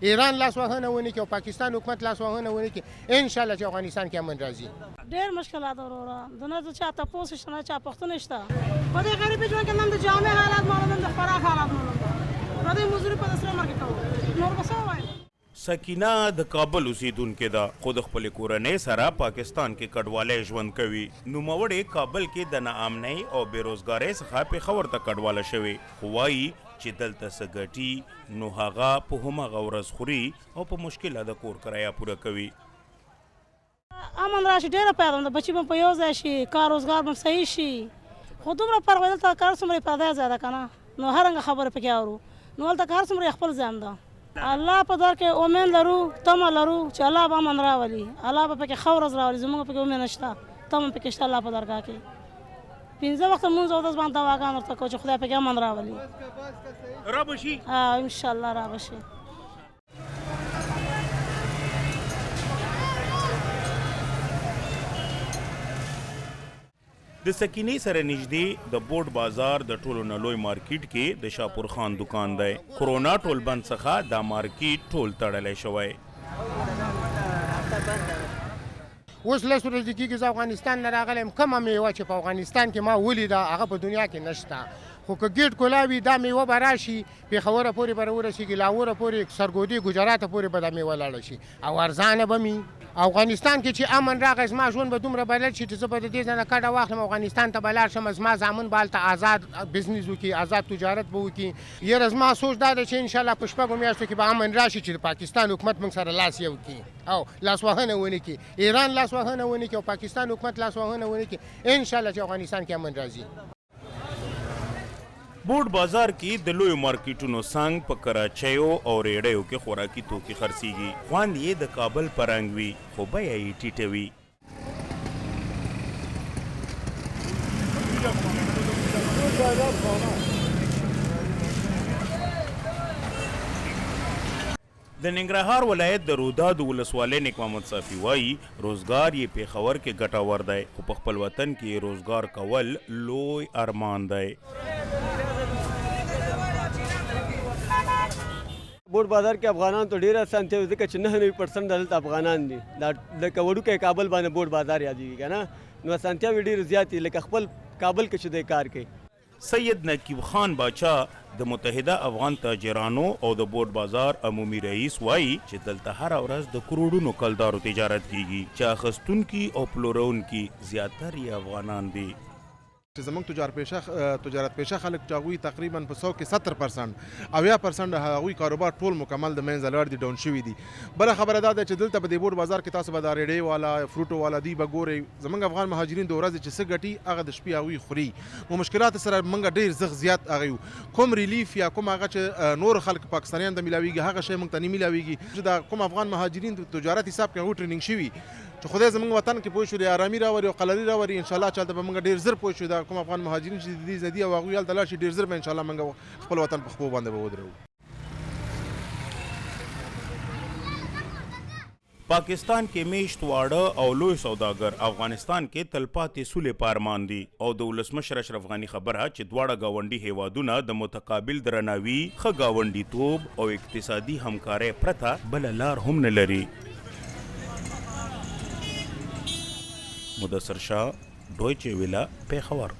ایران لاسوهنه ونه کړي او پاکستان حکومت لاسوهنه ونه کړي ان شاء الله چې افغانستان کې امن راځي. ډېر مشکلات وروره د نه چا تپوس شته نه چا پوښتنه شته په دې غریبي ژوند کې نن د جامع حالات معلوم د خوراک حالات معلوم په دې مزدوري په دسره مرګ کوو نور به څه وایم. سکینه د کابل اوسیدونکې ده خو د خپل کورنۍ سره پاکستان کې کډواله ژوند کوي. نوموړې کابل کې د ناامنۍ او بیروزګارۍ څخه پېښور ته کډواله شوې خو وایي چې دلته څه ګټي نو هغه په هماغه ورځ خوري او په مشکله د کور کرایه پوره کوي. امن راشي ډېره پیدا ده بچي به په یو ځای شي کار روزګار به صحیح شي خو دومره فرق دی دلته کار څومره پردی ځای ده که نه نو هر رنګه خبره پکې اورو نو هلته کار څومره خپل ځان ده. الله په در کې امید لرو تمه لرو چې الله به امن راولي الله به پکې ښه ورځ راولي زموږ پکې امید نشته تمه پکې شته الله په درګاه کې 15 وخته مونځ اودس باندې دعاګانې ورته کوو چې خدای پکې امن راولي. را به شي انشاءالله را به شي. د سکینې سره نږدې د بورډ بازار د ټولو نه لوی مارکیټ کې د شاپور خان دکان دی. کرونا ټول بند څخه دا مارکیټ ټول تړلی شوی. اوس لس ورځې کېږي زه افغانستان نه راغلی یم کومه میوه چې په افغانستان کې ما ولیده هغه په دنیا کې نشته خو که ګیټ کولاوي دا میوه به راشي پېښوره پورې به راورسېږي لاهوره پورې سرګودي ګجراته پورې به دا میوه لاړه شي او ارزانه به مي. افغانستان کې چې امن راغی زما ژوند به دومره بدل شي چې زه به د دې ځای نه کډه واخلم افغانستان ته به لاړ شم زما زامن به هلته آزاد بزنس وکړي آزاد تجارت به وکړي. یاره زما سوچ دا دی چې انشاءالله په شپږو میاشتو کې به امن راشي چې د پاکستان حکومت موږ سره لاس یو کړي او لاسوهنه ونه کړي ایران لاسوهنه ونه کړي او پاکستان حکومت لاسوهنه ونه کړي انشاءالله چې افغانستان کې امن راځي. بورډ بازار کې د لویو مارکیټونو څنګ په کراچیو او ریډیو کې خوراکي توکي خرڅیږي. خوند یې د کابل په رنګ وي خو بیه یې ټیټه وي. د ننګرهار ولایت د روداد ولسوالۍ نیک محمد صافي وایي روزګار یې پېښور کې ګټور دی خو په خپل وطن کې روزګار کول لوی ارمان دی. بورډ بازار کې افغانان ته ډېره اسانتیا وي ځکه چې 99% دلته افغانان دي دا لکه وړوکی کابل باندې بورډ بازار یادېږي که نه نو اسانتیاوې ډېرې زیاتې لکه خپل کابل کې چې دی کار کوي. سید نقیب خان باچا د متحده افغان تاجرانو او د بورډ بازار عمومي رئیس وایي چې دلته هره ورځ د کروڑونو کلدارو تجارت کیږي چې اخیستونکي او پلورونکي زیاتره یې افغانان دي. چې زموږ تجارت پیشه خلک چې هغوی تقریبا په 100 کې 70% 80% هغوی کاروبار ټول مکمل د منځه لاړ دي ډاون شوي دي. بله خبره دا ده چې دلته په دې بورډ بازار کې تاسو به دا ریډۍ والا فروټو والا دوی به ګورئ زموږ افغان مهاجرین د ورځې چې څه ګټي هغه د شپې هغوی خوري. نو مشکلات سره موږ ډېر زغ زیات هغه یو کوم ریلیف یا کوم هغه چې نور خلک پاکستانیان ته میلاویږي هغه شی موږ ته نه میلاویږي چې دا کوم افغان مهاجرین د تجارت حساب کې هغوی ټریننګ شوي چې خدای زموږ وطن کې پوه شو د آرامي راوړي او قلاري راوړي انشاءالله چې هلته به موږ ډېر زر پوه شو دا کوم افغان مهاجرین چې د دې ځای دي او هغوی هلته لاړ شي ډېر زر به انشاءالله موږ خپل وطن په خپلو باندې به ودروو. پاکستان کې میشت واړه او لوی سوداګر افغانستان کې تلپاتې سولې پارمان دي او د ولسمشر اشرف غني خبره چې دواړه ګاونډي هیوادونه د متقابل درناوي ښه ګاونډیتوب او اقتصادي همکارۍ پرته بله لار هم نه لري. مدثر شاه ډویچه ویله پېښور.